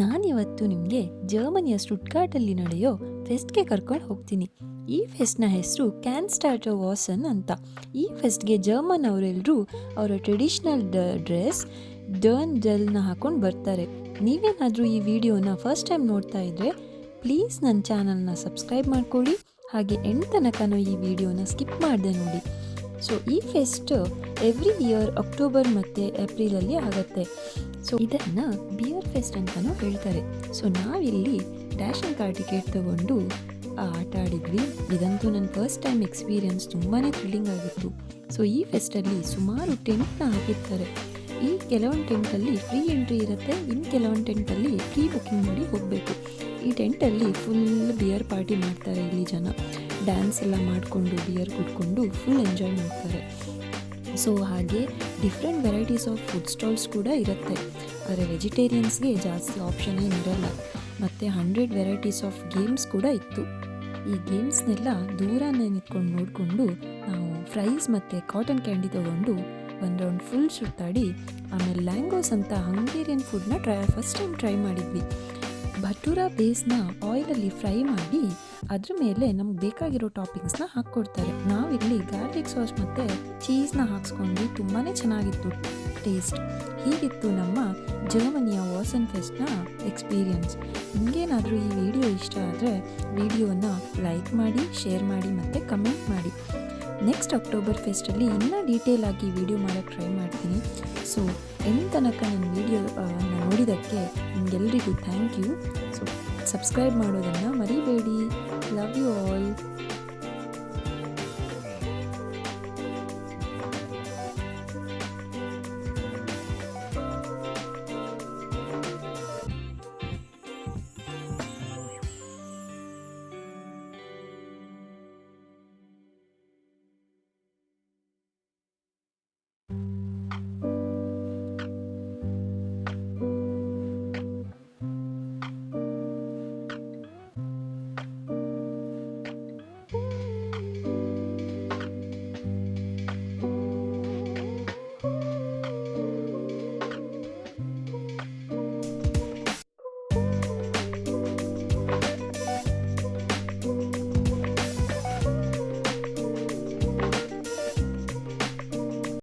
ನಾನಿವತ್ತು ನಿಮಗೆ ಜರ್ಮನಿಯ ಸ್ಟುಟ್ಗಾರ್ಟಲ್ಲಿ ನಡೆಯೋ ಫೆಸ್ಟ್ಗೆ ಕರ್ಕೊಂಡು ಹೋಗ್ತೀನಿ. ಈ ಫೆಸ್ಟ್ನ ಹೆಸರು ಕ್ಯಾನ್ ಸ್ಟಾರ್ಟರ್ ವಾಸನ್ ಅಂತ. ಈ ಫೆಸ್ಟ್ಗೆ ಜರ್ಮನ್ ಅವರೆಲ್ಲರೂ ಅವರ ಟ್ರೆಡಿಷ್ನಲ್ ಡ್ರೆಸ್ ಡರ್ನ್ ಜೆಲ್ನ ಹಾಕೊಂಡು ಬರ್ತಾರೆ. ನೀವೇನಾದರೂ ಈ ವಿಡಿಯೋನ ಫಸ್ಟ್ ಟೈಮ್ ನೋಡ್ತಾ ಇದ್ದರೆ ಪ್ಲೀಸ್ ನನ್ನ ಚಾನಲ್ನ ಸಬ್ಸ್ಕ್ರೈಬ್ ಮಾಡ್ಕೊಳ್ಳಿ, ಹಾಗೆ ಎಂಡ್ ತನಕನೂ ಈ ವಿಡಿಯೋನ ಸ್ಕಿಪ್ ಮಾಡದೆ ನೋಡಿ. ಸೊ ಈ ಫೆಸ್ಟ್ ಎವ್ರಿ ಇಯರ್ ಅಕ್ಟೋಬರ್ ಮತ್ತು ಏಪ್ರಿಲಲ್ಲಿ ಆಗುತ್ತೆ. ಸೊ ಇದನ್ನು ಬಿಯರ್ ಫೆಸ್ಟ್ ಅಂತಲೂ ಹೇಳ್ತಾರೆ. ಸೊ ನಾವಿಲ್ಲಿ ಡ್ಯಾಶ್ ಆ್ಯಂಡ್ ಕಾರ್ ಟಿಕೆಟ್ ತೊಗೊಂಡು ಆಟ ಆಡಿದ್ವಿ. ಇದಂತೂ ನನ್ನ ಫಸ್ಟ್ ಟೈಮ್ ಎಕ್ಸ್ಪೀರಿಯನ್ಸ್ ತುಂಬಾ ಥ್ರಿಲ್ಲಿಂಗ್ ಆಗಿತ್ತು. ಸೊ ಈ ಫೆಸ್ಟಲ್ಲಿ ಸುಮಾರು ಟೆಂಟ್ನ ಹಾಕಿರ್ತಾರೆ. ಈ ಕೆಲವೊಂದು ಟೆಂಟಲ್ಲಿ ಫ್ರೀ ಎಂಟ್ರಿ ಇರುತ್ತೆ, ಇನ್ನು ಕೆಲವೊಂದು ಟೆಂಟಲ್ಲಿ ಫ್ರೀ ಬುಕ್ಕಿಂಗ್ ಮಾಡಿ ಹೋಗಬೇಕು. ಈ ಟೆಂಟಲ್ಲಿ ಫುಲ್ ಬಿಯರ್ ಪಾರ್ಟಿ ಮಾಡ್ತಾರೆ. ಇಲ್ಲಿ ಜನ ಡ್ಯಾನ್ಸ್ ಎಲ್ಲ ಮಾಡಿಕೊಂಡು ಬಿಯರ್ ಕುಡ್ಕೊಂಡು ಫುಲ್ ಎಂಜಾಯ್ ಮಾಡ್ತಾರೆ. ಸೊ ಹಾಗೆ different varieties of food stalls ಕೂಡ ಇರುತ್ತೆ. ಆದರೆ ವೆಜಿಟೇರಿಯನ್ಸ್ಗೆ ಜಾಸ್ತಿ ಆಪ್ಷನ್ ಏನಿರಲ್ಲ. ಮತ್ತು 100 ವೆರೈಟೀಸ್ ಆಫ್ ಗೇಮ್ಸ್ ಕೂಡ ಇತ್ತು. ಈ ಗೇಮ್ಸ್ನೆಲ್ಲ ದೂರನೇ ನಿಂತ್ಕೊಂಡು ನೋಡಿಕೊಂಡು ನಾವು ಫ್ರೈಸ್ ಮತ್ತು ಕಾಟನ್ ಕ್ಯಾಂಡಿ ತೊಗೊಂಡು ಒಂದು ರೌಂಡ್ ಫುಲ್ ಸುತ್ತಾಡಿ ಆಮೇಲೆ ಲ್ಯಾಂಗೋಸ್ ಅಂತ ಹಂಗೇರಿಯನ್ ಫುಡ್ನ ಫಸ್ಟ್ ಟೈಮ್ ಟ್ರೈ ಮಾಡಿದ್ವಿ. ಭಟೂರ ಬೇಸ್ನ ಆಯಿಲಲ್ಲಿ ಫ್ರೈ ಮಾಡಿ ಅದ್ರ ಮೇಲೆ ನಮ್ಗೆ ಬೇಕಾಗಿರೋ ಟಾಪಿಂಗ್ಸ್ನ ಹಾಕ್ಕೊಡ್ತಾರೆ. ನಾವಿಲ್ಲಿ ಗಾರ್ಲಿಕ್ ಸಾಸ್ ಮತ್ತು ಚೀಸ್ನ ಹಾಕ್ಸ್ಕೊಂಡು ತುಂಬಾ ಚೆನ್ನಾಗಿತ್ತು ಟೇಸ್ಟ್. ಹೀಗಿತ್ತು ನಮ್ಮ ಜರ್ಮನಿಯ ವಾಸನ್ ಫೆಸ್ಟ್ನ ಎಕ್ಸ್ಪೀರಿಯನ್ಸ್. ನಿಮಗೇನಾದರೂ ಈ ವಿಡಿಯೋ ಇಷ್ಟ ಆದರೆ ವಿಡಿಯೋನ ಲೈಕ್ ಮಾಡಿ, ಶೇರ್ ಮಾಡಿ ಮತ್ತು ಕಮೆಂಟ್ ಮಾಡಿ. ನೆಕ್ಸ್ಟ್ ಅಕ್ಟೋಬರ್ ಫೆಸ್ಟಲ್ಲಿ ಇನ್ನೂ ಡೀಟೇಲ್ ಆಗಿ ವಿಡಿಯೋ ಮಾಡೋಕ್ಕೆ ಟ್ರೈ ಮಾಡ್ತೀನಿ. ಸೊ ಎಂಡ್ ತನಕ ನನ್ನ ವಿಡಿಯೋ ನೋಡಿದ್ದಕ್ಕೆ ನಿಮಗೆಲ್ಲರಿಗೂ ಥ್ಯಾಂಕ್ ಯು. ಸೊ ಸಬ್ಸ್ಕ್ರೈಬ್ ಮಾಡೋದನ್ನು ಮರಿಬೇಡಿ. Love you all.